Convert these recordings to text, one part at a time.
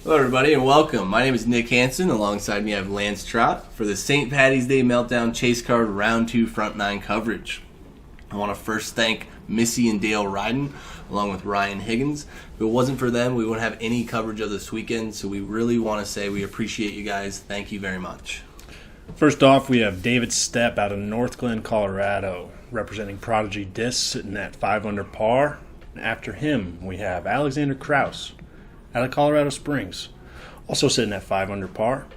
Hello, everybody, and welcome. My name is Nick Hanson. Alongside me, I have Lance Trott for the St. Patty's Day Meltdown Chase Card Round 2 Front 9 coverage. I want to first thank Missy and Dale Ryden, along with Ryan Higgins. If it wasn't for them, we wouldn't have any coverage of this weekend, so we really want to say we appreciate you guys. Thank you very much. First off, we have David Stepp out of North Glen, Colorado, representing Prodigy Disc, sitting at 5 under par. After him, we have Alexander Krause out of Colorado Springs, also sitting at 5 under par.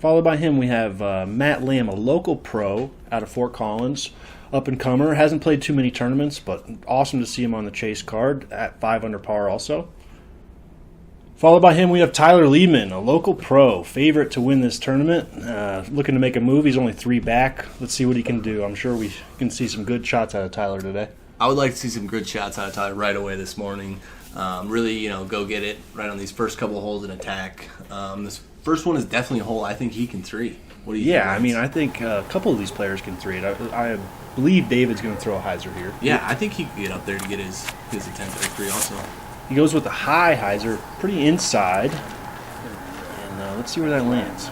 Followed by him, we have Matt Lamb, a local pro out of Fort Collins, up-and-comer. Hasn't played too many tournaments, but awesome to see him on the chase card at 5 under par also. Followed by him, we have Tyler Liebman, a local pro, favorite to win this tournament. Looking to make a move. He's only 3 back. Let's see what he can do. I'm sure we can see some good shots out of Tyler today. I would like to see some good shots out of Tyler right away this morning. Really, go get it right on these first couple of holes in attack. This first one is definitely a hole I think he can three. What do you think? Yeah, I mean, I think a couple of these players can three it. I believe David's going to throw a hyzer here. Yeah, I think he can get up there to get his attempt at a three also. He goes with a high hyzer, pretty inside. And let's see where that lands.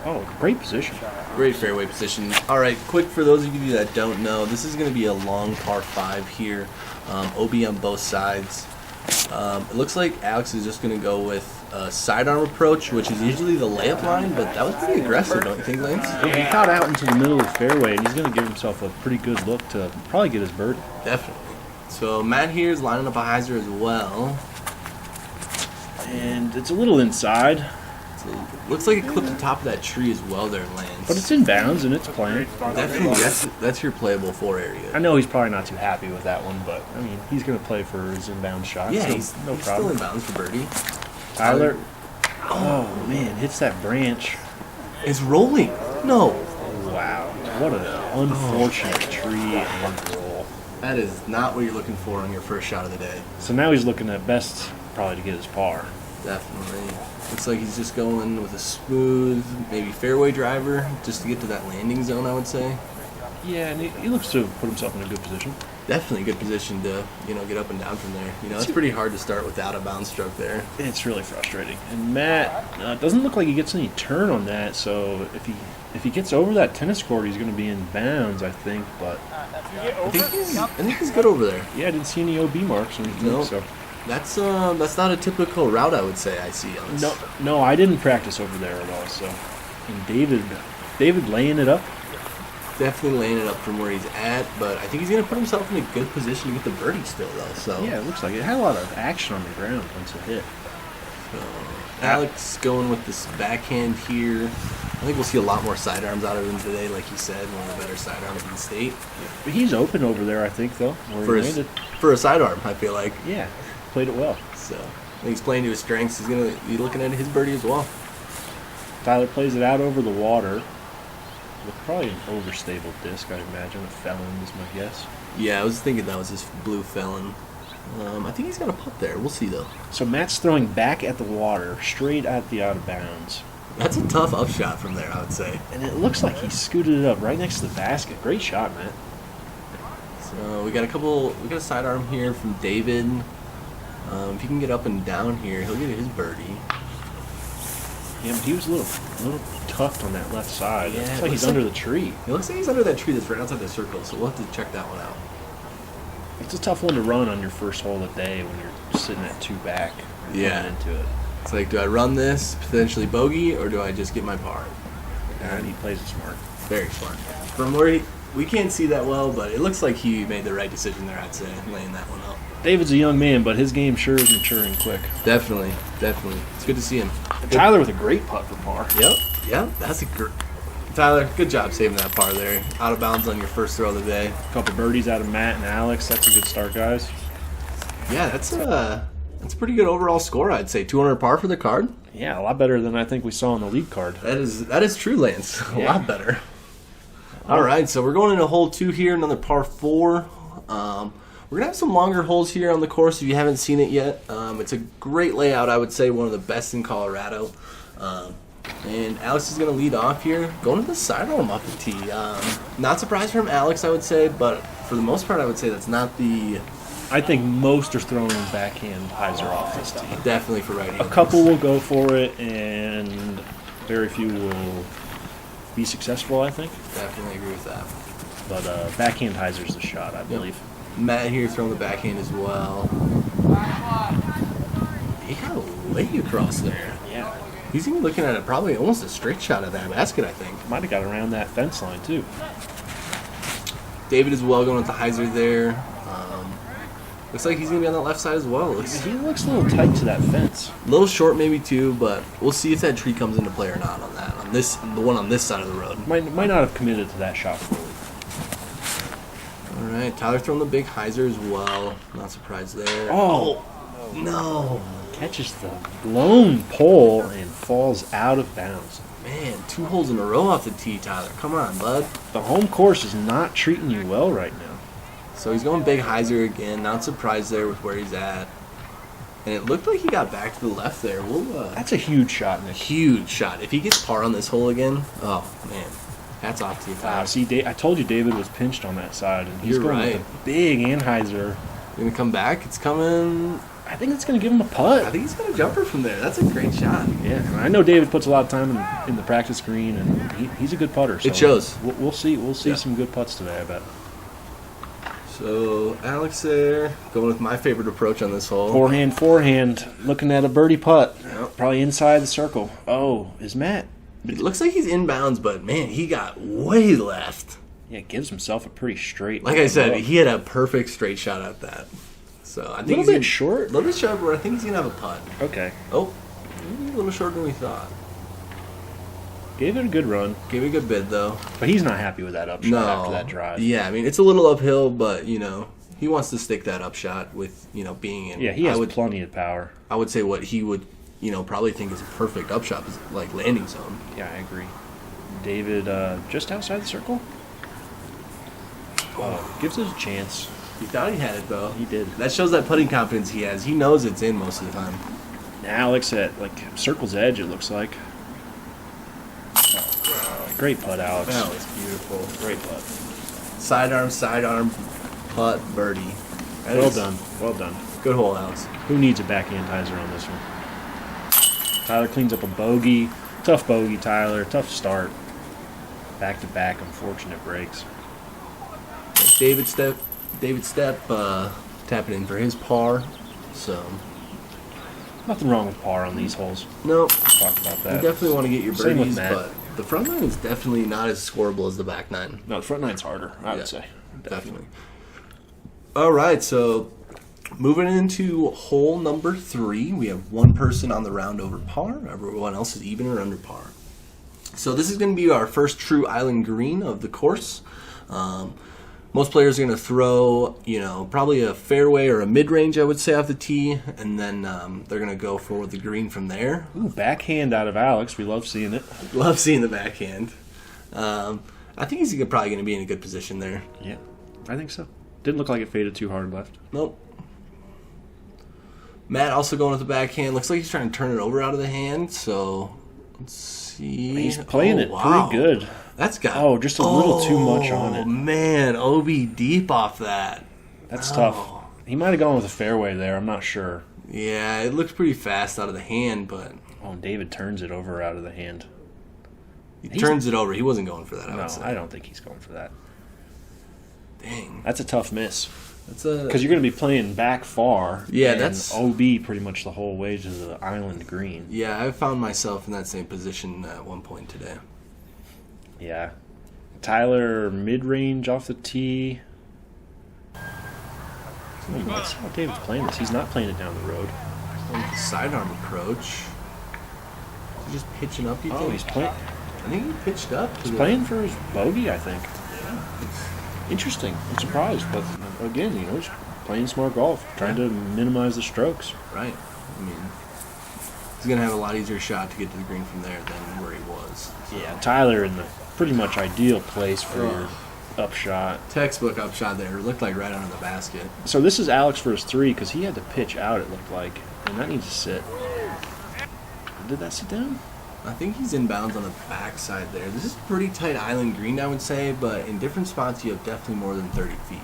Oh, great position. Great fairway position. All right, quick for those of you that don't know, this is going to be a long par 5 here. OB on both sides. It looks like Alex is just going to go with a sidearm approach, which is usually the layup line, but that was pretty aggressive, don't you think, Lance? He got out into the middle of the fairway, and he's going to give himself a pretty good look to probably get his birdie. Definitely. So Matt here is lining up a hyzer as well. And it's a little inside. Looks like it clipped the top of that tree as well there, Lance. But it's in bounds, and it's playing. Definitely, that's your playable 4 area. I know he's probably not too happy with that one, but, I mean, he's going to play for his inbound shot. Yeah, so he's no still problem. in bounds for birdie. Tyler. Oh, man, hits that branch. It's rolling. No. Wow. What an unfortunate tree and roll. That is not what you're looking for on your first shot of the day. So now he's looking at best probably to get his par. Definitely. Looks like he's just going with a smooth, maybe fairway driver, just to get to that landing zone, I would say. Yeah, and he looks to put himself in a good position. Definitely a good position to, get up and down from there. It's pretty hard to start with out of bounds stroke there. It's really frustrating. And Matt doesn't look like he gets any turn on that, so if he gets over that tennis court, he's going to be in bounds, I think. But I think he's good over there. Yeah, I didn't see any OB marks or anything. No. So. That's not a typical route, I would say, I see on this. No, I didn't practice over there at all. So, and David laying it up. Definitely laying it up from where he's at, but I think he's going to put himself in a good position to get the birdie still, though. So yeah, it looks like it had a lot of action on the ground once it hit. So, Alex going with this backhand here. I think we'll see a lot more sidearms out of him today, like you said, one of the better sidearms in the state. But he's open over there, I think, though. For a sidearm, I feel like. Yeah, played it well. So I think he's playing to his strengths. He's going to be looking at his birdie as well. Tyler plays it out over the water with probably an overstable disc, I'd imagine. A Felon is my guess. Yeah, I was thinking that was his blue Felon. I think he's got a putt there. We'll see, though. So Matt's throwing back at the water, straight at the out of bounds. That's a tough upshot from there, I would say. And it looks like he scooted it up right next to the basket. Great shot, Matt. So we got a sidearm here from David. If he can get up and down here, he'll get his birdie. Yeah, but he was a little tucked on that left side. Yeah, it looks like he's under the tree. It looks like he's under that tree that's right outside the circle, so we'll have to check that one out. It's a tough one to run on your first hole of the day when you're sitting at 2 back. Yeah. Into it. It's like, do I run this, potentially bogey, or do I just get my par? And he plays it smart. Very smart. From where we can't see that well, but it looks like he made the right decision there, I'd say, laying that one up. David's a young man, but his game sure is maturing quick. Definitely. It's good to see him. Tyler with a great putt for par. Yep. That's a great. Tyler, good job saving that par there. Out of bounds on your first throw of the day. A couple birdies out of Matt and Alex. That's a good start, guys. Yeah, that's a pretty good overall score, I'd say. 200 par for the card. Yeah, a lot better than I think we saw on the lead card. That is true, Lance. A lot better. All right, so we're going into hole 2 here, another par 4. We're going to have some longer holes here on the course if you haven't seen it yet. It's a great layout, I would say, one of the best in Colorado. And Alex is going to lead off here, going to the sidearm off the tee. Not surprised from Alex, I would say, but for the most part, I would say that's not the I think most are throwing backhand hyzer off this tee. Definitely for right A handers. couple will go for it, and very few will be successful, I think. Definitely agree with that. But backhand hyzer's the shot, I believe. Matt here throwing the backhand as well. He got a lay across there. Yeah. He's even looking at it probably almost a straight shot at that basket, I think. Might have got around that fence line, too. David as well going with the hyzer there. Looks like he's going to be on the left side as well. He looks a little tight to that fence. A little short maybe too, but we'll see if that tree comes into play or not on that. The one on this side of the road. Might not have committed to that shot fully. All right, Tyler throwing the big hyzer as well. Not surprised there. Oh, No. catches the blown pole and falls out of bounds. Man, 2 holes in a row off the tee, Tyler. Come on, bud. The home course is not treating you well right now. So he's going big hyzer again. Not surprised there with where he's at. And it looked like he got back to the left there. That's a huge shot, Nick. Huge shot. If he gets par on this hole again, oh, man. Hats off to you, Tyler. See, I told you David was pinched on that side, and he's You're going right. with a big anhyzer. Going to come back. It's coming. I think it's going to give him a putt. I think he's got a jumper from there. That's a great shot. Yeah, and I know David puts a lot of time in the practice green, and he's a good putter. So It shows. We'll see Yeah. some good putts today, I bet. So Alex there going with my favorite approach on this hole. Forehand, looking at a birdie putt. Yep. Probably inside the circle. Oh, is Matt? It looks like he's inbounds, but man, he got way left. Yeah, gives himself a pretty straight. Like I said, look. he had a perfect straight shot at that. So I think a little he's bit gonna- short. A little bit short, but I think he's gonna have a putt. Okay, Oh, maybe a little shorter than we thought. gave it a good run, Gave me a good bid though. but he's not happy with that upshot No, after that drive. Yeah, I mean it's a little uphill, but he wants to stick that upshot with being in. Yeah, he has I would, plenty of power. I would say what he would probably think is a perfect upshot is like landing zone. Yeah, I agree. David, just outside the circle. Oh, gives us a chance. He thought he had it though. He did. That shows that putting confidence he has. He knows it's in most of the time. Alex at circle's edge. It looks like. Great putt, Alex. That was beautiful. Great putt. Sidearm, putt, birdie. That Well is done. Well done. Good hole, Alex. Who needs a backhand hyzer on this one? Tyler cleans up a bogey. Tough bogey, Tyler. Tough start. Back to back, unfortunate breaks. David Stepp tapping in for his par. So Nothing wrong with par on these holes. no, Talked about you that. definitely want to get your Same with birdies, Matt. but the front nine is definitely not as scoreable as the back nine. No, the front nine's harder, I Yeah, would say. Definitely. All right, so moving into hole number 3, we have one person on the round over par. Everyone else is even or under par. So this is going to be our first true island green of the course. Most players are going to throw, probably a fairway or a mid-range, I would say, off the tee, and then they're going to go for the green from there. Ooh, backhand out of Alex. We love seeing it. Love seeing the backhand. I think he's probably going to be in a good position there. Yeah, I think so. Didn't look like it faded too hard left. Nope. Matt also going with the backhand. Looks like he's trying to turn it over out of the hand, so let's see. He's playing it wow. pretty good. That's got Just a little too much on it. Oh man, OB deep off that. That's tough. He might have gone with a fairway there. I'm not sure. Yeah, it looked pretty fast out of the hand, but Oh, and David turns it over out of the hand. he turns it over. He wasn't going for that, I No, would say. I don't think he's going for that. Dang. That's a tough miss. That's a Because you're going to be playing back far. Yeah, and that's- OB pretty much the whole way to the island green. Yeah, I found myself in that same position at one point today. Yeah. Tyler mid-range off the tee. Let's see how David's playing this. He's not playing it down the road. With the sidearm approach. Is he just pitching up, you Oh, think? he's playing. I think he pitched up. He's playing for his bogey, I think. Interesting. I'm surprised, but again, he's playing smart golf, trying to minimize the strokes. Right. I mean, he's going to have a lot easier shot to get to the green from there than where he was. Yeah, Tyler in the pretty much ideal place for your upshot. Textbook upshot there. It looked like right under the basket. So this is Alex for his 3 because he had to pitch out, it looked like, and that needs to sit. Did that sit down? I think he's inbounds on the backside there. This is a pretty tight island green, I would say, but in different spots you have definitely more than 30 feet.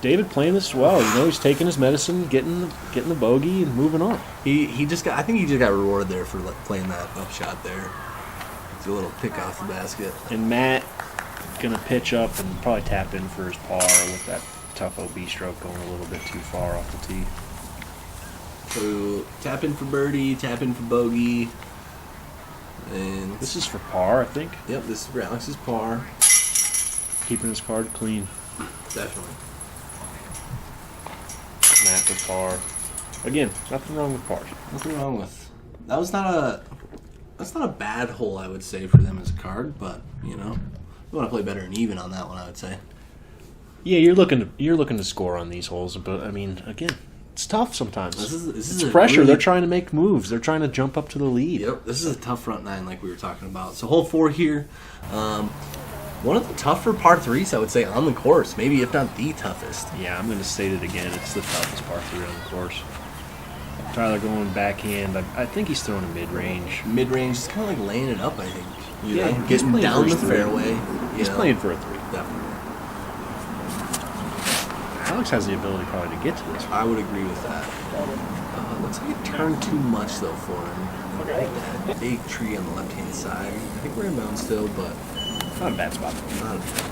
David playing this well. You know, he's taking his medicine, getting the bogey, and moving on. He just got. I think he just got rewarded there for playing that upshot there. It's a little pick off the basket. And Matt gonna pitch up and probably tap in for his par with that tough OB stroke going a little bit too far off the tee. So tap in for birdie, tap in for bogey, and This is for par, I think. yep, this is for Alex's par. Keeping his card clean. Definitely. Matt for par. Again, nothing wrong with pars. Nothing wrong with that. That's not a bad hole, I would say, for them as a card, but you know, you want to play better and even on that one, I would say. Yeah, you're looking to score on these holes, but I mean, again, it's tough sometimes. This is it's pressure. They're trying to make moves. They're trying to jump up to the lead. Yep, this is a tough front nine, like we were talking about. So hole 4 here, one of the tougher par threes, I would say, on the course. Maybe if not the toughest. Yeah, I'm going to state it again. It's the toughest par 3 on the course. Tyler going backhand. I think he's throwing a mid-range. Mid-range, it's kind of like laying it up, I think. You know, he's getting playing down for the his three. fairway. He's playing for a 3. Definitely. Alex has the ability probably to get to this. I would agree with that. Looks like it turned too much, though, for him. That big tree on the left-hand side. I think we're in bounds still, but Not a bad spot. not a bad spot.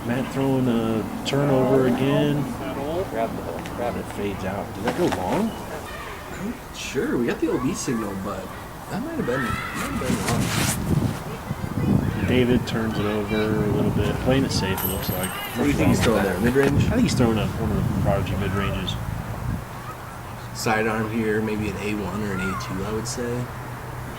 Matt throwing a turnover again. Grab it, fades out. Did that go long? Sure, we got the OB signal, but that might have been wrong. David turns it over a little bit, playing it safe. It looks like. What do you think he's throwing there? Mid-range? I think he's throwing one of the Prodigy mid ranges. Sidearm here, maybe an A1 or an A2, I would say.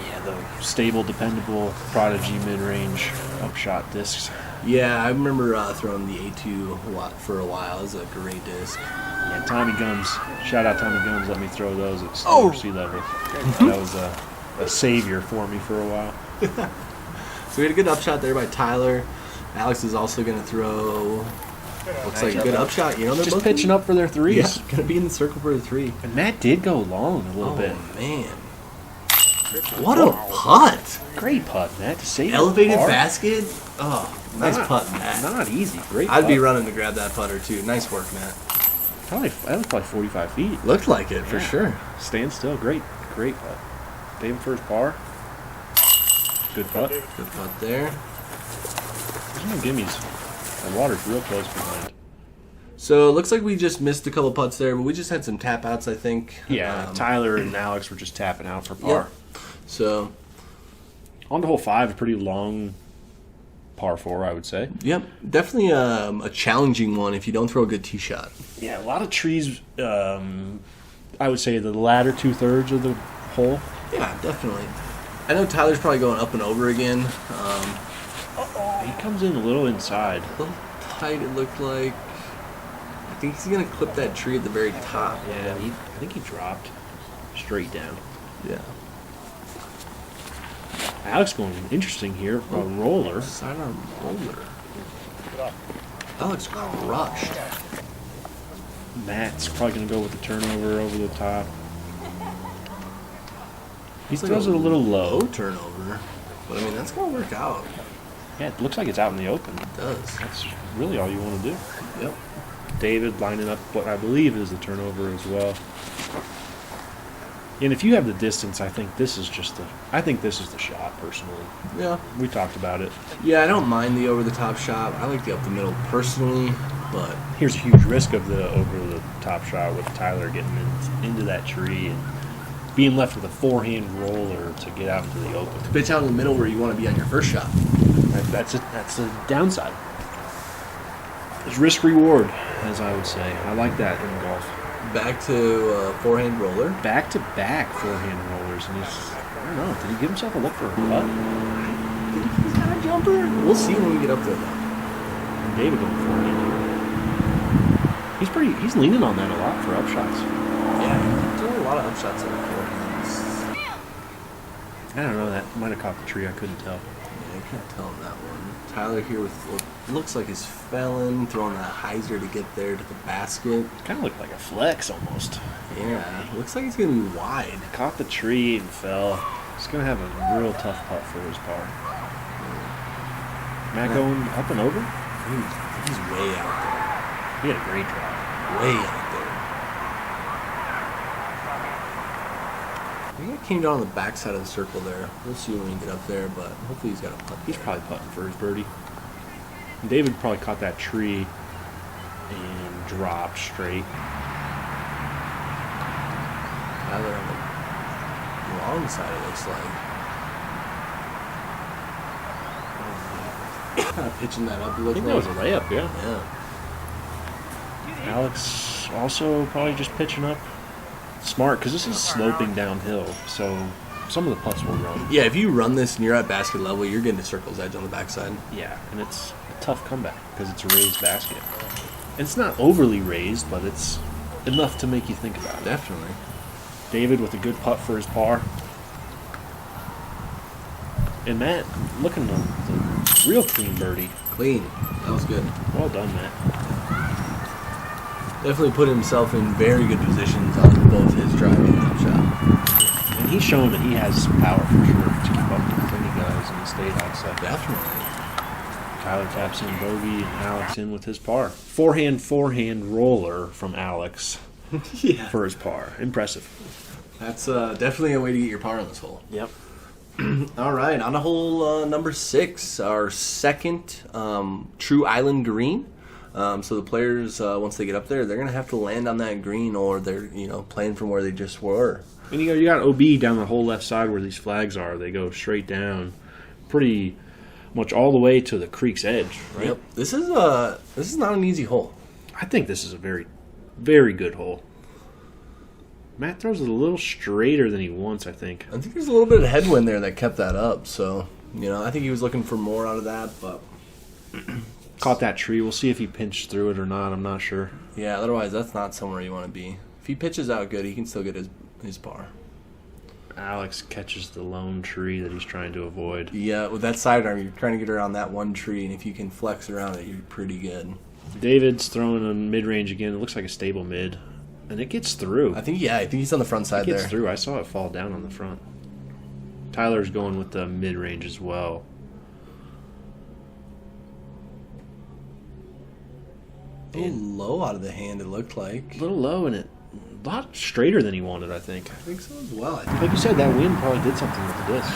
Yeah, the stable, dependable Prodigy mid range upshot discs. Yeah, I remember throwing the A2 a lot for a while. It was a great disc. Yeah, Tommy Guns. Shout out Tommy Guns. Let me throw those at sea level. That was a savior for me for a while. So we had a good upshot there by Tyler. Alex is also going to throw. Looks like a good upshot. You know, they're Just both pitching up for their threes. Yeah, going to be in the circle for a 3. And Matt did go long a little bit. Man. What a putt. Great putt, Matt, to save Elevated par. basket. Oh, nice putt, Matt. Not easy. Great I'd be putt. running to grab that putter, too. Nice work, Matt. That was probably 45 feet. Looked like it, for sure. Stand still. Great putt. David first par. Good putt. Good putt there. There's no gimmies. The water's real close behind. So it looks like we just missed a couple putts there, but we just had some tap outs, I think. Yeah, Tyler and Alex were just tapping out for par. Yep. So, On to hole 5, a pretty long par 4, I would say. yep, definitely a challenging one if you don't throw a good tee shot. Yeah, a lot of trees. I would say the latter 2/3 of the hole. Yeah, definitely. I know Tyler's probably going up and over again. He comes in a little inside. A little tight, it looked like. I think he's going to clip that tree at the very top. Yeah, I think he dropped straight down. Yeah. Alex going interesting here. A roller. Sidearm roller. Alex crushed. Matt's probably going to go with the turnover over the top. He It's like throws it a little low. turnover. But I mean, that's going to work out. Yeah, it looks like it's out in the open. It does. That's really all you want to do. Yep. David lining up what I believe is the turnover as well. And if you have the distance, I think this is the shot personally. Yeah. We talked about it. Yeah, I don't mind the over-the-top shot. I like the up-the-middle personally, but Here's a huge risk of the over the top shot with Tyler getting into that tree and being left with a forehand roller to get out into the open. pitch out in the middle where you want to be on your first shot. That's the downside. There's risk reward, as I would say. I like that in golf. Back to forehand roller. Back to back forehand rollers, and I don't know. Did he give himself a look for a putt? He's got a jumper. We'll see when we get up there. And David going forehand here. He's leaning on that a lot for upshots. Yeah, he's doing a lot of upshots on the forehands. I don't know. That might have caught the tree. I couldn't tell. Yeah, I can't tell him that one. Tyler here with what looks like his felon, throwing that hyzer to get there to the basket. Kind of looked like a flex almost. Yeah, looks like he's going to be wide. Caught the tree and fell. He's going to have a real tough putt for his par. Matt going up and over? He's way out there. He had a great drop. Way out there. I think it came down on the backside of the circle there. We'll see when we get up there, but hopefully he's got a putt. He's probably putting for his birdie. And David probably caught that tree and dropped straight. Tyler on the long side, it looks like. Kind of pitching that up. I think that was a layup, yeah. Yeah. Alex also probably just pitching up. Smart, because this is sloping downhill, so some of the putts will run. Yeah, if you run this and you're at basket level, you're getting to circle's edge on the backside. Yeah, and it's a tough comeback because it's a raised basket. And it's not overly raised, but it's enough to make you think about it. Definitely. David with a good putt for his par. And Matt looking at the real clean birdie. Clean. That was good. Well done, Matt. Definitely put himself in very good positions on both his driving and shot. And he's shown that he has some power for sure to keep up with any guys in the state outside. Definitely. Tyler taps in bogey and Alex in with his par. Forehand roller from Alex Yeah. for his par. Impressive. That's definitely a way to get your par on this hole. Yep. All right, on to hole number 6, our second true island green. So the players, once they get up there, they're going to have to land on that green, or they're playing from where they just were. And you got OB down the whole left side where these flags are. They go straight down, pretty much all the way to the creek's edge. Right? Yep. This is not an easy hole. I think this is a very, very good hole. Matt throws it a little straighter than he wants, I think. I think there's a little bit of headwind there that kept that up. So I think he was looking for more out of that, but Caught that tree. We'll see if he pinched through it or not. I'm not sure. yeah. Otherwise, that's not somewhere you want to be. If he pitches out good, he can still get his par. Alex catches the lone tree that he's trying to avoid. Yeah, with that sidearm, you're trying to get around that one tree, and if you can flex around it, you're pretty good. David's throwing on mid-range again. It looks like a stable mid. And it gets through. I think he's on the front side It gets there. through. I saw it fall down on the front. Tyler's going with the mid-range as well. A little low out of the hand, it looked like. A little low in it. A lot straighter than he wanted, I think. I think so as well. Like you said, that wind probably did something with the disc.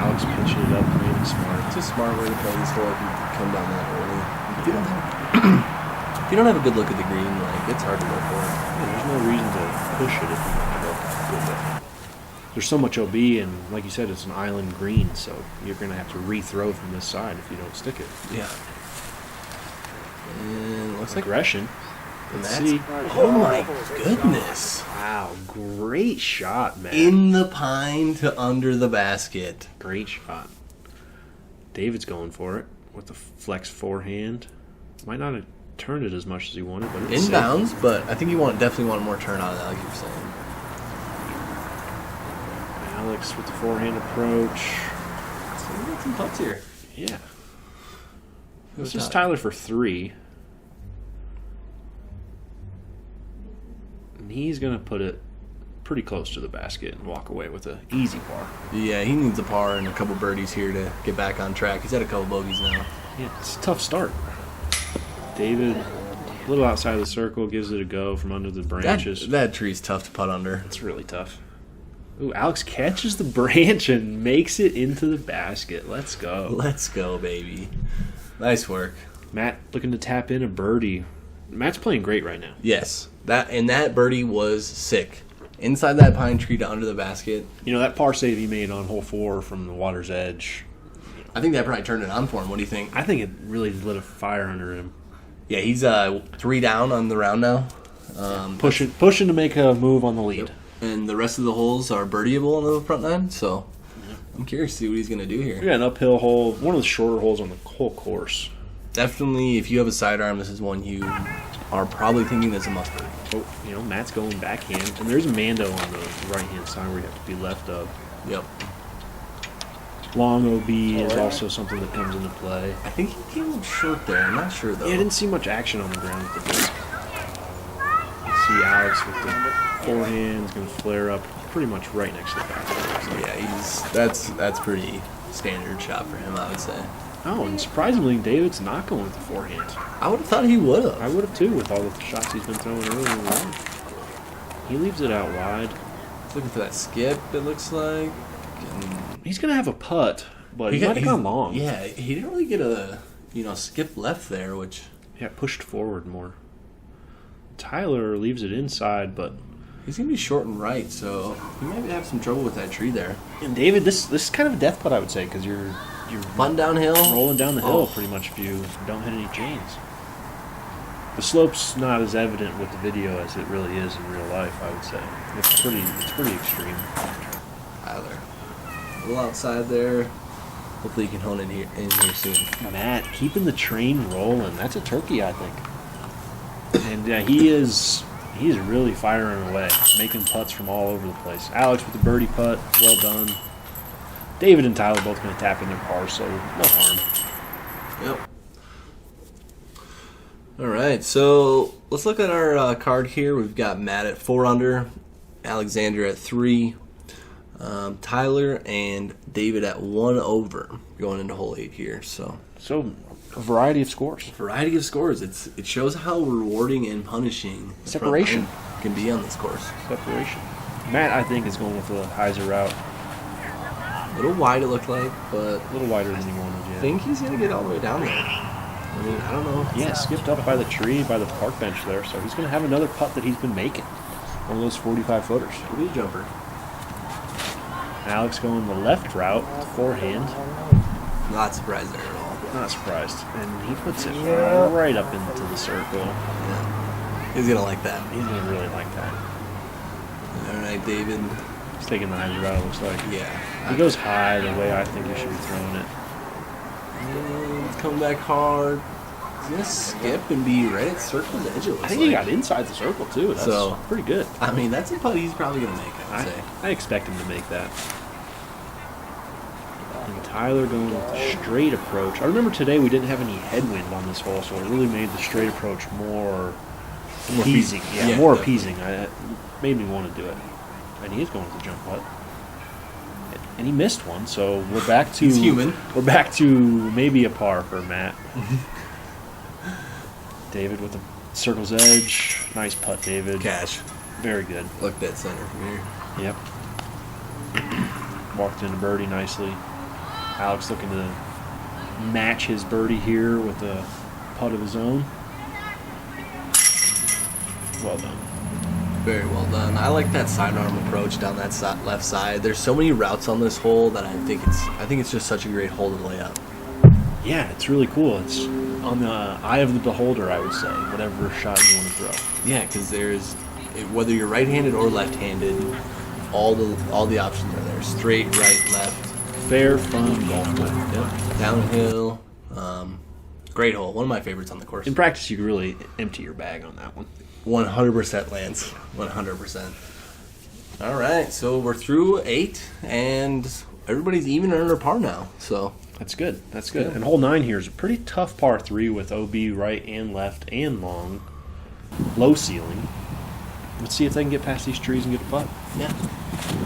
Alex pitching it up, playing it smart. It's a smart way to play this hole if you come down that early. If you don't have a good look at the green, it's hard to go for it. Yeah, there's no reason to push it if you don't have a good look. There's so much OB, and like you said, it's an island green, so you're going to have to re-throw from this side if you don't stick it. Yeah. And looks like Aggression. Let's Let's see. Oh my goodness. Wow, great shot, man. In the pine to under the basket. Great shot. David's going for it with the flex forehand. Might not have turned it as much as he wanted, but it's safe. Inbounds, but I think you definitely want more turn on that, like you were saying. Alex with the forehand approach. So we got some putts here. Yeah. This Who's is top? Tyler for 3. And he's going to put it pretty close to the basket and walk away with an easy par. Yeah, he needs a par and a couple birdies here to get back on track. He's had a couple bogeys now. Yeah, it's a tough start. David, a little outside of the circle, gives it a go from under the branches. That tree's tough to putt under. It's really tough. Ooh, Alex catches the branch and makes it into the basket. Let's go. Let's go, baby. Nice work. Matt looking to tap in a birdie. Matt's playing great right now. Yes, that birdie was sick. Inside that pine tree to under the basket. You know, that par save he made on hole 4 from the water's edge, I think that probably turned it on for him. What do you think? I think it really lit a fire under him. Yeah, he's 3 down on the round now. Pushing to make a move on the lead. And the rest of the holes are birdieable on the front nine, so I'm curious to see what he's going to do We here. got an uphill hole, one of the shorter holes on the whole course. Definitely, if you have a sidearm, this is one you are probably thinking that's a must birdie. Oh, Matt's going backhand, and there's a Mando on the right-hand side where you have to be left of. Yep. Long OB is also something that comes into play. I think he came up short there. I'm not sure, though. Yeah, I didn't see much action on the ground with the disc. You see Alex with the forehand is going to flare up pretty much right next to the basket. Yeah, that's pretty standard shot for him, I would say. Oh, and surprisingly, David's not going with the forehand. I would have thought he would I have. would have too, with all the shots he's been throwing earlier in the round. He leaves it out wide. Looking for that skip, it looks like. He's going to have a putt, but he might have gone long. Yeah, he didn't really get a skip left there, which Yeah, pushed forward more. Tyler leaves it inside, but he's gonna be short and right, so he might have some trouble with that tree there. and David, this is kind of a death putt, I would say, because you're Fun downhill, rolling down the hill pretty much if you don't hit any chains. The slope's not as evident with the video as it really is in real life, I would say. It's pretty extreme. Tyler, a little outside there. Hopefully, you can hone in here soon. Matt keeping the train rolling. That's a turkey, I think. And he's really firing away, making putts from all over the place. Alex with the birdie putt, well done. David and Tyler both going to tap in their pars, so no harm. Yep. All right, so let's look at our card here. We've got Matt at 4 under, Alexander at 3, Tyler and David at 1 over going into hole 8 here. So a variety of scores. variety of scores. It shows how rewarding and punishing the front Separation nine can be on this course. Separation. Matt, I think, is going with the Heiser route. A little wide it looked like, but A little wider than he wanted, I yeah. think he's gonna get all the way down there. I mean, I don't know. Yeah, skipped up by the tree, by the park bench there, so he's going to have another putt that he's been making. One of those 45-footers. It'll be a jumper. Alex going the left route, forehand. Not surprised there at all. Not surprised. And he puts it right up into the circle. Yeah. He's gonna like that. He's going to really like that. All right, David. He's taking the Heiser route, it looks like. Yeah. He goes high the way I think he should be throwing it. And come back hard. He's gonna skip and be right at circle's edge. It looks I think like. he got inside the circle, too. That's So- pretty good. I mean, that's a putt he's probably gonna make. I would say. I expect him to make that. And Tyler going with the straight approach. I remember today we didn't have any headwind on this hole, so it really made the straight approach more appeasing. Yeah, more appeasing. It made me want to do it. And he is going with the jump putt. And he missed one, so we're back to... He's human. We're back to maybe a par for Matt. David with the circle's edge. Nice putt, David. Cash. Very good. Look dead center from here. Yep. Walked into birdie nicely. Alex looking to match his birdie here with a putt of his own. Well done. Very well done. I like that sidearm approach down that left side. There's so many routes on this hole that I think it's just such a great hole to lay up. Yeah, it's really cool. It's on the eye of the beholder, I would say, whatever shot you want to throw. Yeah, because whether you're right-handed or left-handed, all the options are there. Straight, right, left. Fair, fun golf hole. Yep. Downhill. Great hole. One of my favorites on the course. In practice, you could really empty your bag on that one. 100% Lance. 100%. All right, so we're through 8, and everybody's even under par now. So That's good. That's good. And hole 9 here is a pretty tough par 3 with OB right and left and long. Low ceiling. Let's see if they can get past these trees and get a putt. yeah,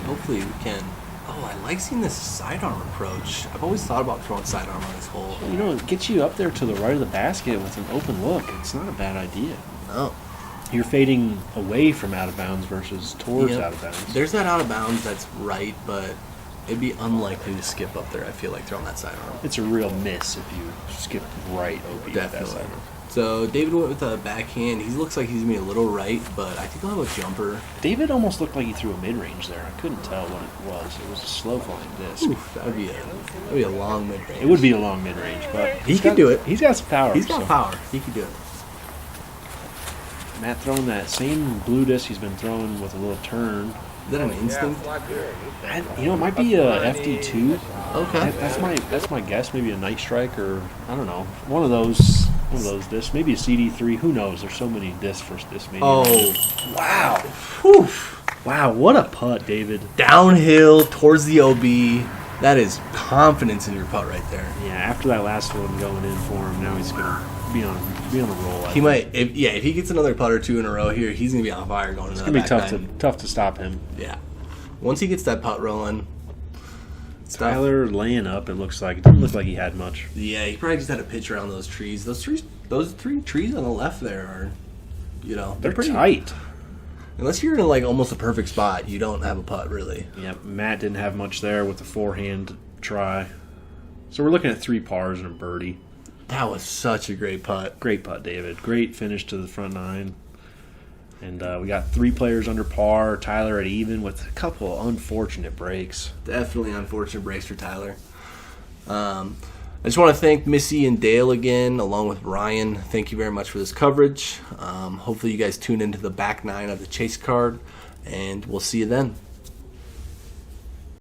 hopefully we can. Oh, I like seeing this sidearm approach. I've always thought about throwing sidearm on this hole. You know, it gets you up there to the right of the basket with an open look. It's not a bad idea. No. You're fading away from out of bounds versus towards Yep. out of bounds. There's that out of bounds that's right, but it'd be unlikely to skip up there, I feel like, throwing that sidearm. It's a real miss if you skip right OB with that Definitely. sidearm. So David went with a backhand. He looks like he's going to be a little right, but I think he'll have a jumper. David almost looked like he threw a mid-range there. I couldn't tell what it was. It was a slow-flying disc. Oof, that'd be a long mid-range. It would be a long mid-range, but He could do it. He's got some power. He's got so. power. He could do it. Matt throwing that same blue disc he's been throwing with a little turn. Is that an instinct? It might be a FD2. Okay. That's my guess. Maybe a Night Strike or I don't know. One of those discs. Maybe a CD3. Who knows? There's so many discs for this media. Oh, wow! Whew. Wow! What a putt, David. downhill towards the OB. That is confidence in your putt right there. Yeah. After that last one going in for him, now he's gonna be on a roll. He might, if he gets another putt or two in a row here, he's gonna be on fire going into It's that gonna be back nine. tough to stop him. Yeah. Once he gets that putt rolling, Tyler laying up, it looks like. It didn't look like he had much. Yeah, he probably just had a pitch around those trees. Those three trees on the left there are, They're pretty tight. Unless you're in like almost a perfect spot, you don't have a putt really. Yeah, Matt didn't have much there with the forehand try. So we're looking at 3 pars and a birdie. That was such a great putt. Great putt, David. Great finish to the front 9. And we got 3 players under par. Tyler at even with a couple unfortunate breaks. Definitely unfortunate breaks for Tyler. I just want to thank Missy and Dale again, along with Ryan. Thank you very much for this coverage. Hopefully you guys tune into the back 9 of the Chase card, and we'll see you then.